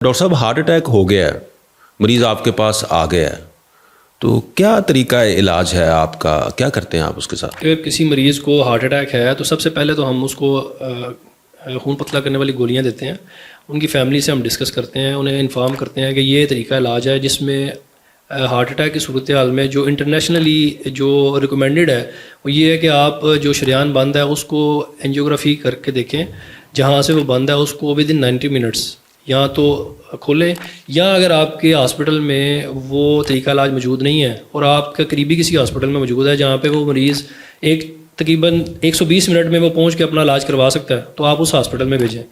Doctor صاحب heart attack ہو گیا ہے، مریض آپ کے پاس آ گیا ہے، تو کیا طریقہ علاج ہے آپ کا؟ کیا کرتے ہیں آپ اس کے ساتھ؟ اگر کسی مریض کو ہارٹ اٹیک ہے تو سب سے پہلے تو ہم اس کو خون پتلا کرنے والی گولیاں دیتے ہیں. ان کی فیملی سے ہم ڈسکس کرتے ہیں، انہیں انفارم کرتے ہیں کہ یہ طریقہ علاج ہے جس میں ہارٹ اٹیک کی صورتحال میں جو انٹرنیشنلی جو ریکمینڈڈ ہے وہ یہ ہے کہ آپ جو شریان بند ہے اس کو اینجیوگرافی کر کے دیکھیں. جہاں سے وہ بند ہے اس کو ود ان 90 منٹس یا تو کھولیں، یا اگر آپ کے ہاسپٹل میں وہ طریقہ علاج موجود نہیں ہے اور آپ کا قریبی کسی ہاسپٹل میں موجود ہے جہاں پہ وہ مریض تقریباً 120 منٹ میں وہ پہنچ کے اپنا علاج کروا سکتا ہے تو آپ اس ہاسپٹل میں بھیجیں.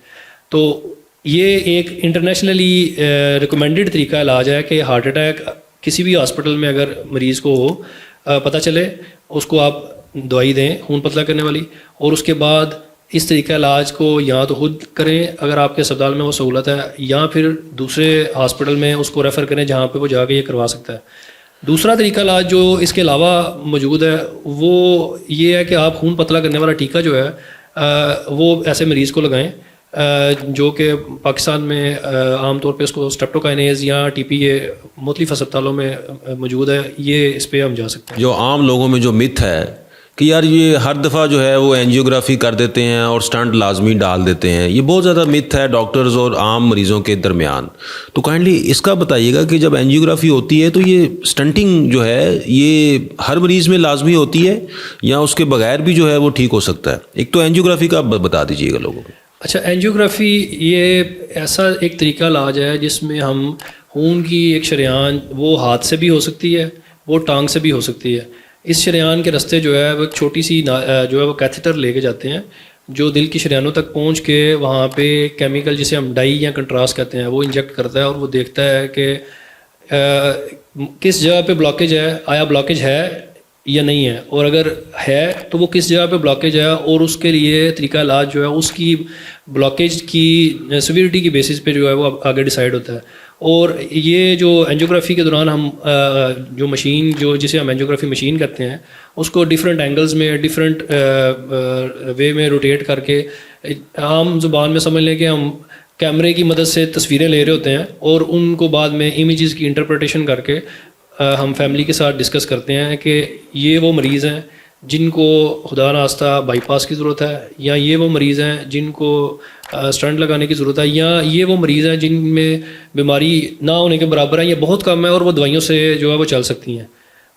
تو یہ ایک انٹرنیشنلی ریکمینڈڈ طریقہ علاج ہے کہ ہارٹ اٹیک کسی بھی ہاسپٹل میں اگر مریض کو ہو پتہ چلے اس کو آپ دوائی دیں خون پتلا کرنے والی، اور اس کے بعد اس طریقہ علاج کو یا تو خود کریں اگر آپ کے اسپتال میں وہ سہولت ہے، یا پھر دوسرے ہاسپٹل میں اس کو ریفر کریں جہاں پہ وہ جا کے یہ کروا سکتا ہے. دوسرا طریقہ علاج جو اس کے علاوہ موجود ہے وہ یہ ہے کہ آپ خون پتلا کرنے والا ٹیکہ جو ہے وہ ایسے مریض کو لگائیں جو کہ پاکستان میں عام طور پہ اس کو سٹریپٹوکائنیز یا ٹی پی اے مختلف اسپتالوں میں موجود ہے. یہ اس پہ ہم جا سکتے ہیں. جو عام لوگوں میں جو متھ ہے کہ یار یہ ہر دفعہ جو ہے وہ اینجیوگرافی کر دیتے ہیں اور سٹنٹ لازمی ڈال دیتے ہیں، یہ بہت زیادہ متھ ہے ڈاکٹرز اور عام مریضوں کے درمیان. تو کائنڈلی اس کا بتائیے گا کہ جب اینجیوگرافی ہوتی ہے تو یہ سٹنٹنگ جو ہے یہ ہر مریض میں لازمی ہوتی ہے یا اس کے بغیر بھی جو ہے وہ ٹھیک ہو سکتا ہے؟ ایک تو اینجیوگرافی کا بتا دیجیے گا لوگوں کو. اچھا، اینجیوگرافی یہ ایسا ایک طریقہ علاج ہے جس میں ہم خون کی ایک شریان وہ ہاتھ سے بھی ہو سکتی ہے، وہ ٹانگ سے بھی ہو سکتی ہے. اس شریان کے رستے جو ہے وہ ایک چھوٹی سی جو ہے وہ کیتھیٹر لے کے جاتے ہیں جو دل کی شریانوں تک پہنچ کے وہاں پہ کیمیکل جسے ہم ڈائی یا کنٹراسٹ کہتے ہیں وہ انجیکٹ کرتا ہے، اور وہ دیکھتا ہے کہ کس جگہ پہ بلاکیج ہے، آیا بلاکیج ہے یا نہیں ہے، اور اگر ہے تو وہ کس جگہ پہ بلاکیج ہے، اور اس کے لیے طریقہ علاج جو ہے اس کی بلاکیج کی سیویرٹی کی بیسس پہ جو ہے وہ آگے ڈیسائیڈ ہوتا ہے. اور یہ جو اینجیوگرافی کے دوران ہم جو مشین جسے ہم اینجیوگرافی مشین کہتے ہیں اس کو ڈفرینٹ اینگلز میں ڈفرینٹ وے میں روٹیٹ کر کے عام زبان میں سمجھ لیں کہ ہم کیمرے کی مدد سے تصویریں لے رہے ہوتے ہیں، اور ان کو بعد میں امیجز کی انٹرپریٹیشن کر کے ہم فیملی کے ساتھ ڈسکس کرتے ہیں کہ یہ وہ مریض ہیں جن کو خدا نخواستہ بائی پاس کی ضرورت ہے، یا یہ وہ مریض ہیں جن کو سٹنٹ لگانے کی ضرورت ہے، یا یہ وہ مریض ہیں جن میں بیماری نہ ہونے کے برابر ہے یا بہت کم ہے اور وہ دوائیوں سے جو ہے وہ چل سکتی ہیں.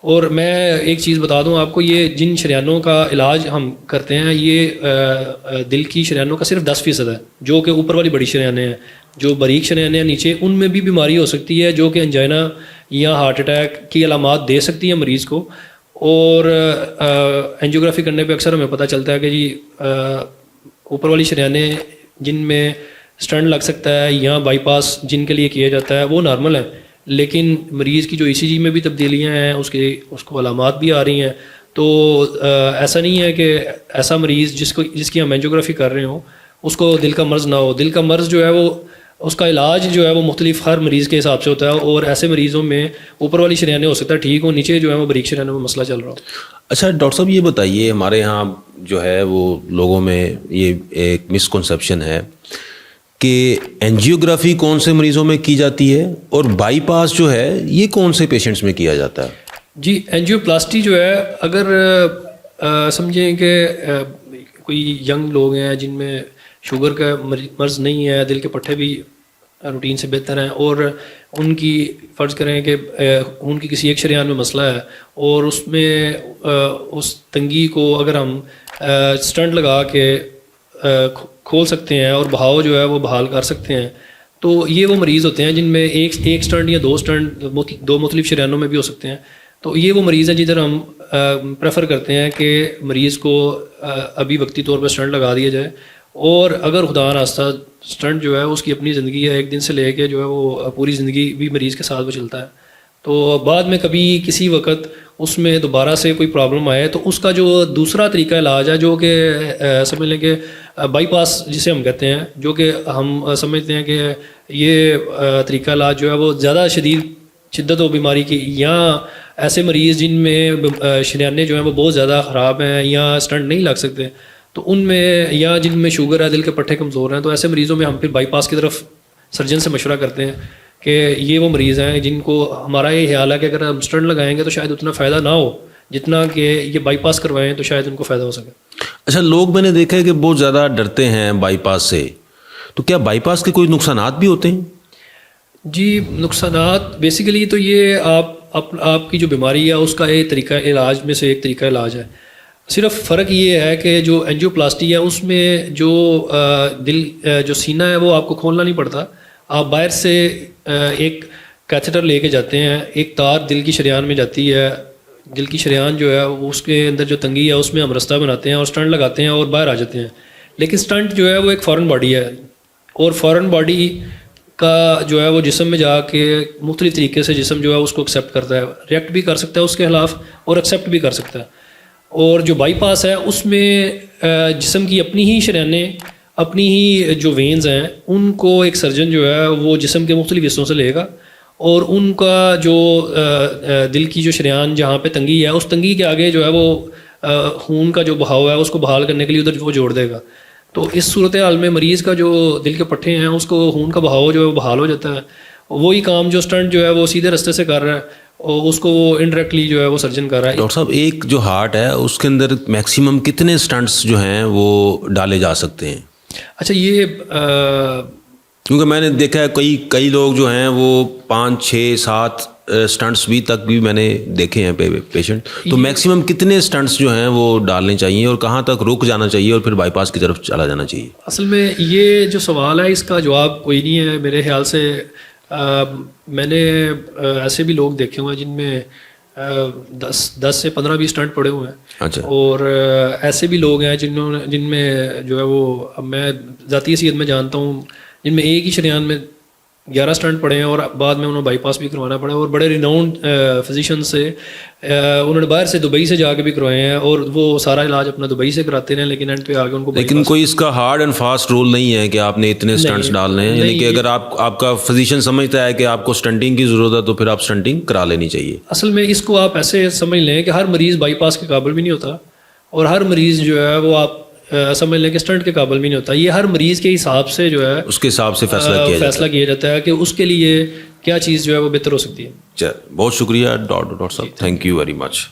اور میں ایک چیز بتا دوں آپ کو، یہ جن شریانوں کا علاج ہم کرتے ہیں یہ دل کی شریانوں کا صرف 10% ہے، جو کہ اوپر والی بڑی شریانیں ہیں. جو باریک شریانیں ہیں نیچے ان میں بھی بیماری ہو سکتی ہے جو کہ انجائنا یا ہارٹ اٹیک کی علامات دے سکتی ہیں مریض کو. اور اینجیوگرافی کرنے پہ اکثر ہمیں پتہ چلتا ہے کہ جی اوپر والی شریانیں جن میں سٹنٹ لگ سکتا ہے یا بائی پاس جن کے لیے کیا جاتا ہے وہ نارمل ہے، لیکن مریض کی جو ای سی جی میں بھی تبدیلیاں ہیں اس کو علامات بھی آ رہی ہیں. تو ایسا نہیں ہے کہ ایسا مریض جس کی ہم اینجیوگرافی کر رہے ہوں اس کو دل کا مرض نہ ہو. دل کا مرض جو ہے وہ اس کا علاج جو ہے وہ مختلف ہر مریض کے حساب سے ہوتا ہے، اور ایسے مریضوں میں اوپر والی شریانیں ہو سکتا ہے ٹھیک ہو، نیچے جو ہے وہ باریک شریانوں میں مسئلہ چل رہا ہو. اچھا ڈاکٹر صاحب یہ بتائیے، ہمارے ہاں جو ہے وہ لوگوں میں یہ ایک مسکنسیپشن ہے کہ اینجیوگرافی کون سے مریضوں میں کی جاتی ہے اور بائی پاس جو ہے یہ کون سے پیشنٹس میں کیا جاتا ہے؟ جی، اینجیو پلاسٹی جو ہے اگر سمجھیں کہ کوئی ینگ لوگ ہیں جن میں شوگر کا مرض نہیں ہے، دل کے پٹھے بھی روٹین سے بہتر ہیں، اور ان کی فرض کریں کہ ان کی کسی ایک شریان میں مسئلہ ہے اور اس میں اس تنگی کو اگر ہم سٹنٹ لگا کے کھول سکتے ہیں اور بہاؤ جو ہے وہ بحال کر سکتے ہیں، تو یہ وہ مریض ہوتے ہیں جن میں ایک سٹنٹ یا دو سٹنٹ دو مختلف شریانوں میں بھی ہو سکتے ہیں. تو یہ وہ مریض ہیں جدھر ہم پریفر کرتے ہیں کہ مریض کو ابھی وقتی طور پہ سٹنٹ لگا دیا جائے، اور اگر خدا نخواستہ سٹنٹ جو ہے اس کی اپنی زندگی ہے، ایک دن سے لے کے جو ہے وہ پوری زندگی بھی مریض کے ساتھ وہ چلتا ہے. تو بعد میں کبھی کسی وقت اس میں دوبارہ سے کوئی پرابلم آئے تو اس کا جو دوسرا طریقہ علاج ہے جو کہ سمجھ لیں کہ بائی پاس جسے ہم کہتے ہیں، جو کہ ہم سمجھتے ہیں کہ یہ طریقہ علاج جو ہے وہ زیادہ شدت و بیماری کی، یا ایسے مریض جن میں شریانے جو ہیں وہ بہت زیادہ خراب ہیں یا سٹنٹ نہیں لگ سکتے، تو ان میں یا جن میں شوگر ہے، دل کے پٹھے کمزور ہیں، تو ایسے مریضوں میں ہم پھر بائی پاس کی طرف سرجن سے مشورہ کرتے ہیں کہ یہ وہ مریض ہیں جن کو ہمارا یہ خیال ہے کہ اگر ہم اسٹنٹ لگائیں گے تو شاید اتنا فائدہ نہ ہو جتنا کہ یہ بائی پاس کروائیں تو شاید ان کو فائدہ ہو سکے. اچھا، لوگ میں نے دیکھا ہے کہ بہت زیادہ ڈرتے ہیں بائی پاس سے، تو کیا بائی پاس کے کوئی نقصانات بھی ہوتے ہیں؟ جی، نقصانات بیسیکلی تو یہ آپ کی جو بیماری ہے اس کا ایک طریقہ علاج میں سے ایک طریقہ علاج ہے. صرف فرق یہ ہے کہ جو اینجیوپلاسٹی ہے اس میں جو دل جو سینہ ہے وہ آپ کو کھولنا نہیں پڑتا. آپ باہر سے ایک کیتھیٹر لے کے جاتے ہیں، ایک تار دل کی شریان میں جاتی ہے، دل کی شریان جو ہے اس کے اندر جو تنگی ہے اس میں ہم رستہ بناتے ہیں اور اسٹنٹ لگاتے ہیں اور باہر آ جاتے ہیں. لیکن اسٹنٹ جو ہے وہ ایک فارن باڈی ہے، اور فارن باڈی کا جو ہے وہ جسم میں جا کے مختلف طریقے سے جسم جو ہے اس کو ایکسیپٹ کرتا ہے، ریئیکٹ بھی کر سکتا ہے اس کے خلاف اور ایکسیپٹ بھی کر سکتا ہے. اور جو بائی پاس ہے اس میں جسم کی اپنی ہی شریانیں، اپنی ہی جو وینز ہیں ان کو ایک سرجن جو ہے وہ جسم کے مختلف حصوں سے لے گا اور ان کا جو دل کی جو شریان جہاں پہ تنگی ہے اس تنگی کے آگے جو ہے وہ خون کا جو بہاؤ ہے اس کو بحال کرنے کے لیے ادھر وہ جوڑ دے گا. تو اس صورتحال میں مریض کا جو دل کے پٹھے ہیں اس کو خون کا بہاؤ جو ہے وہ بحال ہو جاتا ہے. وہی کام جو اسٹنٹ جو ہے وہ سیدھے رستے سے کر رہا ہے اور اس کو وہ انڈائریکٹلی جو ہے وہ سرجن کر رہا ہے. ڈاکٹر صاحب، ایک جو ہارٹ ہے اس کے اندر میکسیمم کتنے اسٹنٹس جو ہیں وہ ڈالے جا سکتے ہیں؟ اچھا، یہ کیونکہ میں نے دیکھا ہے کئی لوگ جو ہیں وہ 5 6 7 اسٹنٹس بھی تک بھی میں نے دیکھے ہیں پیشنٹ. تو میکسیمم کتنے اسٹنٹس جو ہیں وہ ڈالنے چاہیے اور کہاں تک رک جانا چاہیے اور پھر بائی پاس کی طرف چلا جانا چاہیے؟ اصل میں یہ جو سوال ہے اس کا جواب کوئی نہیں ہے میرے خیال سے. میں نے ایسے بھی لوگ دیکھے ہوئے ہیں جن میں 10 سے 15 بھی اسٹنٹ پڑے ہوئے ہیں. اچھا. اور ایسے بھی لوگ ہیں جن میں جو ہے وہ میں ذاتی حیثیت میں جانتا ہوں جن میں ایک ہی شریان میں 11 اسٹنٹ پڑے ہیں اور بعد میں انہوں بائی پاس بھی کروانا پڑا اور بڑے ریناؤنڈ فزیشین سے انہوں نے باہر سے دبئی سے جا کے بھی کروائے ہیں اور وہ سارا علاج اپنا دبئی سے کراتے ہیں. لیکن اینڈ پہ آگے ان کو لیکن کوئی اس کا ہارڈ اینڈ فاسٹ رول نہیں ہے کہ آپ نے اتنے اسٹنٹس ڈالنے ہیں، یعنی کہ اگر آپ کا فزیشین سمجھتا ہے کہ آپ کو اسٹنٹنگ کی ضرورت ہے تو پھر آپ اسٹنٹنگ کرا لینی چاہیے. اصل میں اس کو آپ ایسے سمجھ لیں کہ ہر مریض بائی پاس کے قابل بھی نہیں ہوتا اور ہر مریض جو ہے وہ آپ سمجھ لیں کہ اسٹنٹ کے قابل بھی نہیں ہوتا. یہ ہر مریض کے حساب سے جو ہے اس کے حساب سے فیصلہ کیا جاتا ہے کہ اس کے لیے کیا چیز جو ہے وہ بہتر ہو سکتی ہے. بہت شکریہ ڈاکٹر صاحب، تھینک یو ویری مچ.